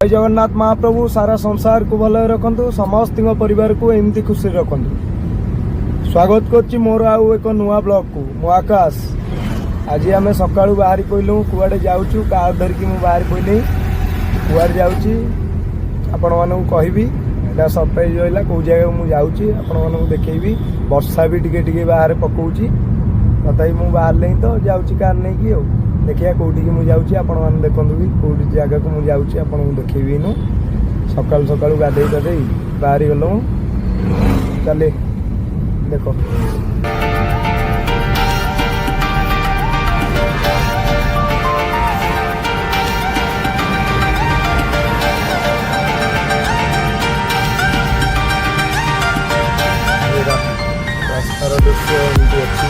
जय जगन्नाथ महाप्रभु सारा संसार को भल रखु समस्त परिवार को एमती खुशी रखु। स्वागत कर मोर आउ एक नुआ ब्लॉग को मो आकाश। आज आम सका बाहरी पड़लु कुआड़े जाऊँ कार धरिकी मुझे बाहरी पड़े कुआड़े जाऊँगी आपण मानक कहबी एटा सरप्राइज रहा कौ जगह मुझे जाऊँगी आपण मानक देखी वर्षा भी टिके बाहर पकाउची तथा मुझे बाहर नहीं तो जाऊँगी कार नहीं कि देखिए कौटी मुझे जाऊँगी आपण मैंने देखु भी कौटी जगह को मुझे जाऊँगी आपको देखी नु सका सका गाधे गाधे बाहरी गलु चले देख रास्तार दृश्य एमती अच्छी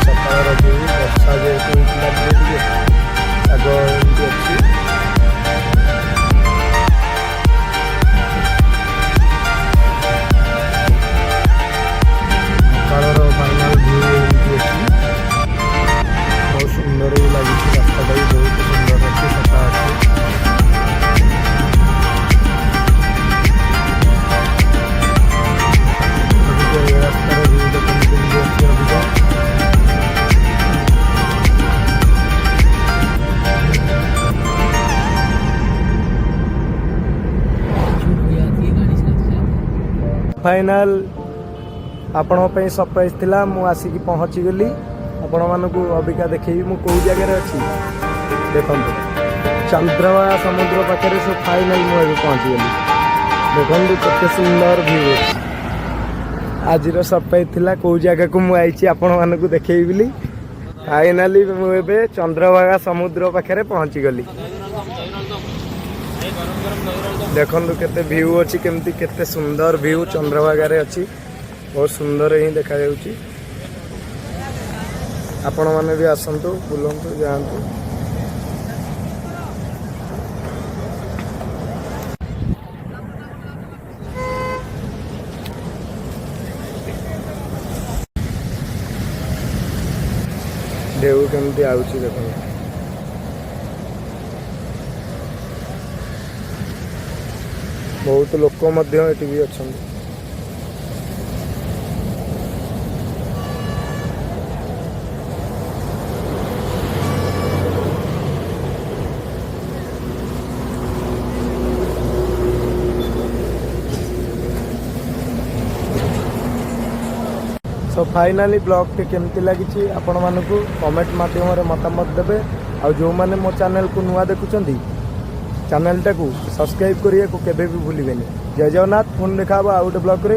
सकाल वर्षा जेहतु आग एमती अच्छी सकाल फाइनाल व्यू एमती अच्छी बहुत सुंदर भी लगी रास्ता भी बहुत सुंदर अच्छी सफा अच्छी रास्तार व्यू देखते अच्छी फाइनाल आपण सरप्राइज थिला मु आसिकी पहुँची गली आपण मानक अबिका देखी मु कौ जगह अच्छी देखो चंद्रभागा समुद्र पाखे सब फाइनाल मुझे पहुँची गली देखो केते सुंदर व्यू आज सरप्राइज थिला कौ जगह को मुझे आपण मानक देखी बोली फाइनाली मुझे चंद्रभागा समुद्र पाखे पहुँची गली देखु केते व्यू अच्छी केमती केते सुंदर व्यू चंद्रभागा रे अच्छी बहुत सुंदर ही देखा जाउची आपण माने भी आसंतु बुलंतु जानतु ढेउ केमती आउची देखो बहुत लोक ये भी अच्छा सो फाइनाली ब्लॉग टे केमती लगी आपण मानक कमेंट माध्यम मतामत देवे आ जो मैंने मो चैनल को नुआ देखुं चैनल टाकू सब्सक्राइब करिए को केबे भी भूलिबेनी। जय जगन्नाथ पुणी देखा आउ गोटे ब्लॉग रे।